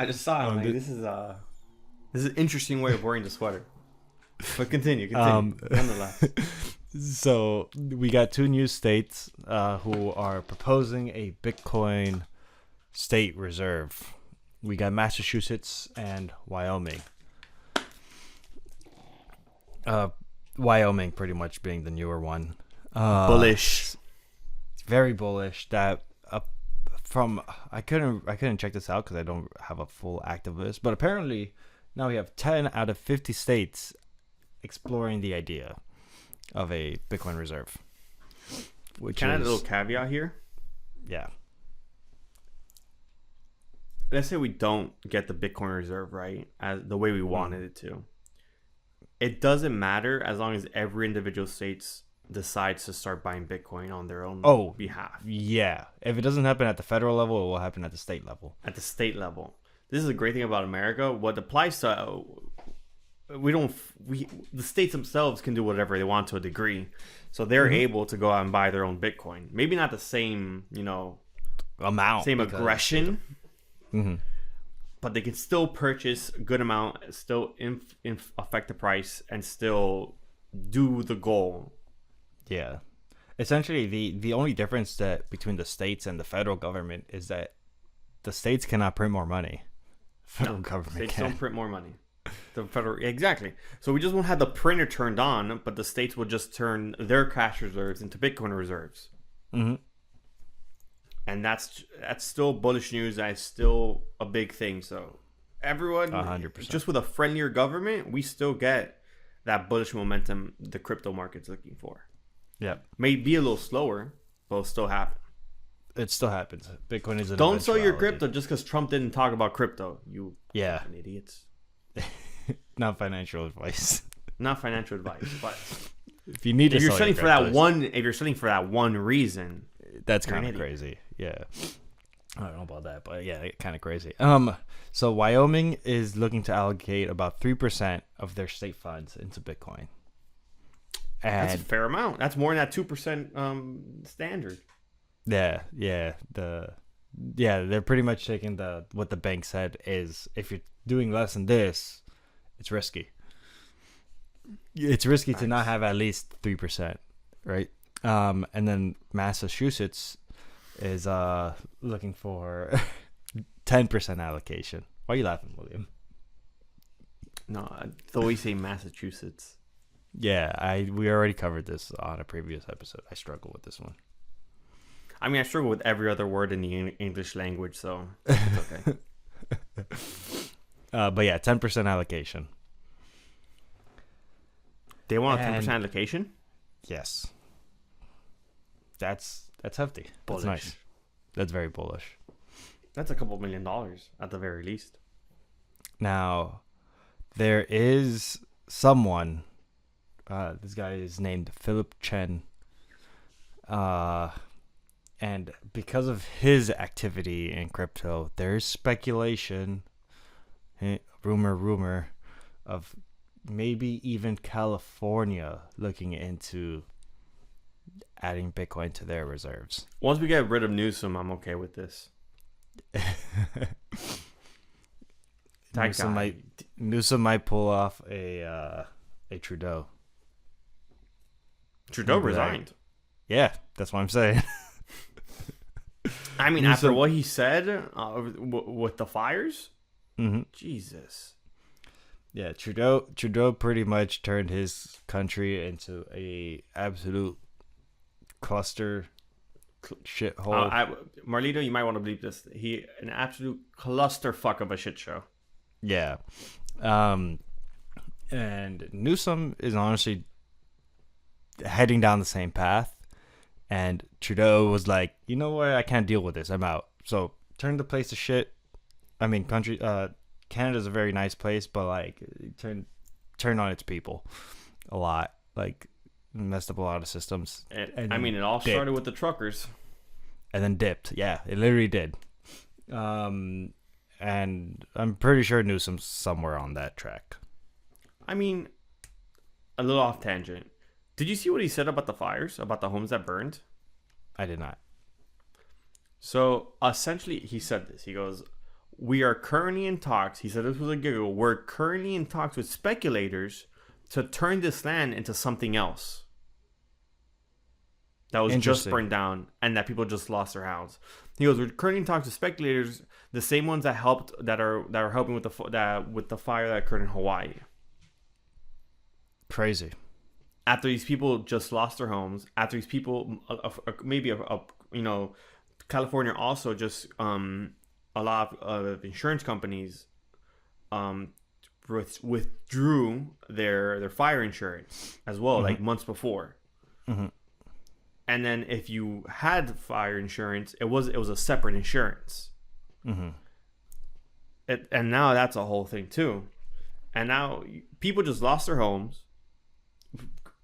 I just saw it. I'm like, this is an interesting way of wearing the sweater. But continue. Nonetheless. So we got 2 new states who are proposing a Bitcoin state reserve. We got Massachusetts and Wyoming. Wyoming pretty much being the newer one. Bullish. Very bullish. That I couldn't check this out because I don't have a full active list, but apparently now we have 10 out of 50 states exploring the idea of a Bitcoin reserve. Can I add a little caveat here? Yeah. Let's say we don't get the Bitcoin reserve right as the way we wanted it to. It doesn't matter as long as every individual state decides to start buying Bitcoin on their own behalf. Yeah. If it doesn't happen at the federal level, it will happen at the state level. At the state level. This is a great thing about America. What applies to the states themselves can do whatever they want to a degree. So they're able to go out and buy their own Bitcoin. Maybe not the same, amount. Same aggression. But they can still purchase a good amount, still affect the price, and still do the goal. Yeah. Essentially, the only difference that between the states and the federal government is that the states cannot print more money. Federal government states can. Don't print more money. The federal exactly. So we just won't have the printer turned on, but the states will just turn their cash reserves into Bitcoin reserves. And that's still bullish news. That's still a big thing. So everyone, 100%. Just with a friendlier government, we still get that bullish momentum the crypto market's looking for. Yeah, may be a little slower, but it'll still happen. It still happens. Bitcoin is an Don't sell your eventuality. crypto just because Trump didn't talk about crypto. You fucking idiots. Not financial advice. Not financial advice, but if you need to, if you're sell selling your for that cryptos, one, if you're selling for that one reason, that's you're an kind of idiot. crazy. Yeah, I don't know about that, but yeah, kind of crazy. So Wyoming is looking to allocate about 3% of their state funds into Bitcoin. And that's a fair amount. That's more than that 2% standard. Yeah, they're pretty much taking what the bank said is if you're doing less than this, it's risky. It's risky to not have at least 3%, right? And then Massachusetts is looking for 10% allocation. Why are you laughing, William? No, I always say Massachusetts. Yeah, we already covered this on a previous episode. I struggle with this one. I mean, I struggle with every other word in the English language, so it's okay. But yeah, 10% allocation. They want a 10% allocation? Yes. That's hefty. Bullish. That's nice. That's very bullish. That's a couple $1 million at the very least. Now, there is someone. This guy is named Philip Chen. And because of his activity in crypto, there's speculation, rumor, of maybe even California looking into adding Bitcoin to their reserves. Once we get rid of Newsom, I'm okay with this. Newsom might pull off a Trudeau. Trudeau resigned. Yeah, that's what I'm saying. I mean, after what he said with the fires, Jesus. Yeah, Trudeau pretty much turned his country into a absolute cluster shithole. Marlito, you might want to believe this. An absolute clusterfuck of a shit show. Yeah. And Newsom is honestly heading down the same path. And Trudeau was like, you know what? I can't deal with this. I'm out. So turn the place to shit. I mean, Canada's a very nice place, but like turn on its people a lot. Like messed up a lot of systems. I mean, it all started with the truckers. And then dipped. Yeah, it literally did. And I'm pretty sure Newsom's somewhere on that track. I mean, a little off tangent. Did you see what he said about the fires, about the homes that burned? I did not. So essentially, he said this. He goes, we are currently in talks. He said this was a giggle. We're currently in talks with speculators to turn this land into something else that was just burned down and that people just lost their house. He goes, we're currently in talks with speculators, the same ones that are helping with the fire that occurred in Hawaii. Crazy. After these people just lost their homes, after these people, California also just a lot of insurance companies withdrew their fire insurance as well, like months before. Mm-hmm. And then if you had fire insurance, it was a separate insurance. Mm-hmm. And now that's a whole thing too. And now people just lost their homes.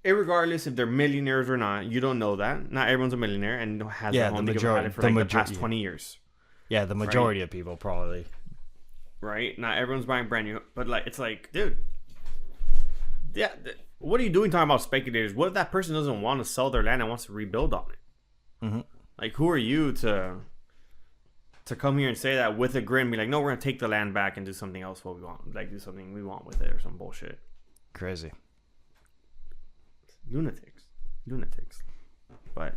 Irregardless if they're millionaires or not, you don't know that. Not everyone's a millionaire and has a home. They've had it for the past 20 years. Yeah, the majority of people probably. Right? Not everyone's buying brand new. But it's like, dude. Yeah. What are you doing talking about speculators? What if that person doesn't want to sell their land and wants to rebuild on it? Mm-hmm. Like, who are you to come here and say that with a grin? Be like, no, we're going to take the land back and do something else what we want. Like, do something we want with it or some bullshit. Crazy. Lunatics. But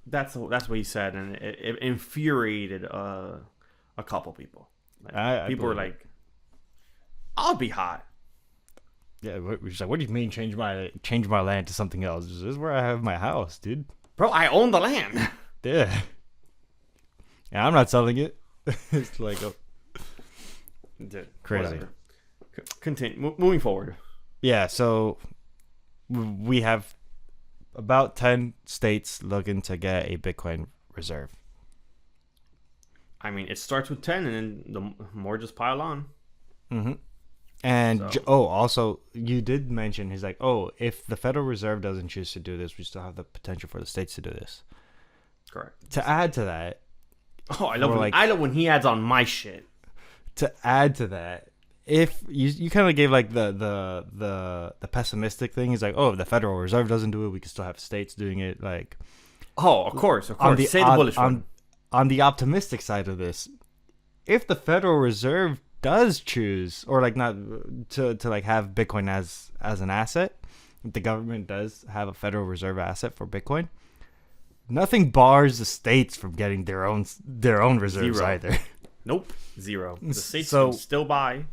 that's what he said, and it infuriated a couple people. People were like, I'll be hot. Yeah, she's like, what do you mean change my land to something else? This is where I have my house, dude. Bro, I own the land. Yeah. Yeah, I'm not selling it. It's like, dude, crazy. Continue. Moving forward. Yeah, so we have about 10 states looking to get a Bitcoin reserve. I mean, it starts with 10 and then the more just pile on. Mm-hmm. And also, you did mention, he's like, if the Federal Reserve doesn't choose to do this, we still have the potential for the states to do this. Correct. To add to that, I love when he adds on my shit. To add to that, if you kind of gave like the pessimistic thing, he's like, if the Federal Reserve doesn't do it, we can still have states doing it. Like, of course. Say the bullish one. On the optimistic side of this, if the Federal Reserve does choose, or like not to like have Bitcoin as an asset, if the government does have a Federal Reserve asset for Bitcoin, nothing bars the states from getting their own reserves either. Nope, zero. The states can still buy.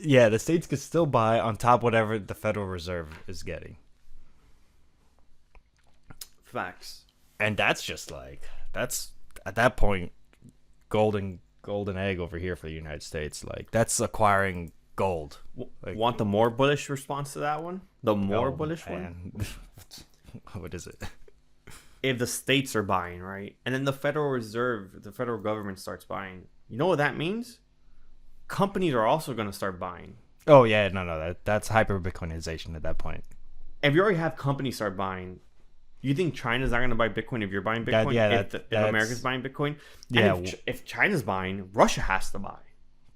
Yeah, the states could still buy on top of whatever the Federal Reserve is getting. Facts. And that's just that's at that point golden egg over here for the United States. Like, that's acquiring gold. Like, want the more bullish response to that one? The more bullish one? What is it? If the states are buying, right? And then the Federal Reserve, the federal government starts buying. You know what that means? Companies are also going to start buying. Oh, yeah. No. That's hyperbitcoinization at that point. If you already have companies start buying, you think China's not going to buy Bitcoin if you're buying Bitcoin? If America's buying Bitcoin? Yeah. And if China's buying, Russia has to buy.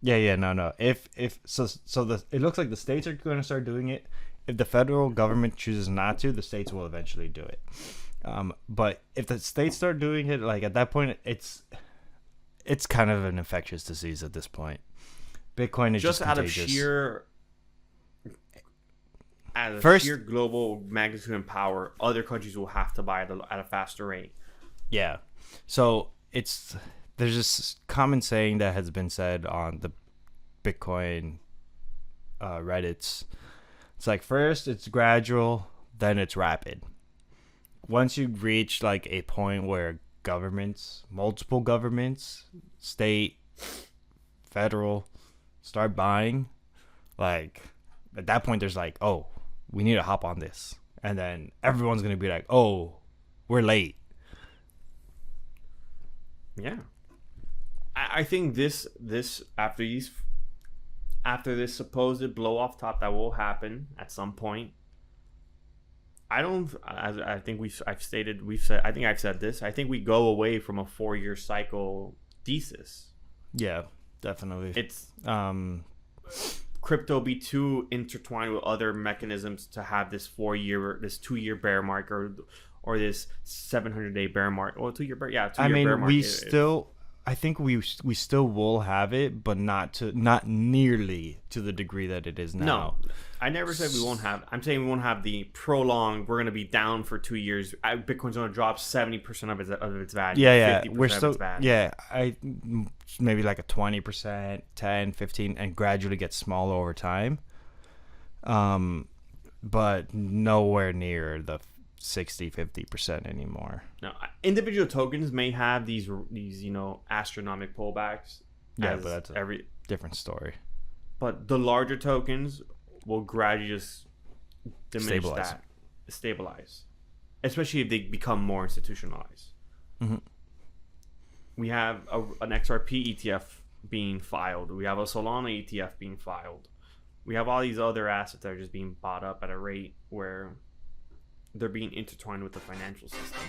Yeah. No. It looks like the states are going to start doing it. If the federal government chooses not to, the states will eventually do it. But if the states start doing it, like at that point, it's kind of an infectious disease at this point. Bitcoin is just contagious. Out of sheer global magnitude and power, other countries will have to buy at a faster rate. Yeah. So there's this common saying that has been said on the Bitcoin Reddits. It's like, first it's gradual, then it's rapid. Once you reach like a point where multiple governments, state, federal, start buying, like at that point there's like, we need to hop on this. And then everyone's going to be like, we're late. Yeah. I think this after this supposed blow off top that will happen at some point, I think I've said this. I think we go away from a 4-year cycle thesis. Yeah, definitely. It's crypto be too intertwined with other mechanisms to have this 2-year bear market or this 700-day bear market or 2-year bear. Yeah, 2-year bear market. I think we still will have it, but not nearly to the degree that it is now. No, I never said we won't have. I'm saying we won't have the prolonged. We're going to be down for 2 years. Bitcoin's going to drop 70% of its value. Yeah. 50% We're of still its value. maybe like a 20%, 10, 15, and gradually get smaller over time. But nowhere near the 60-50% anymore. Now, individual tokens may have these astronomical pullbacks. Yeah, but that's every different story. But the larger tokens will gradually just diminish stabilize, especially if they become more institutionalized. Mm-hmm. We have an XRP ETF being filed. We have a Solana ETF being filed. We have all these other assets that are just being bought up at a rate where they're being intertwined with the financial system.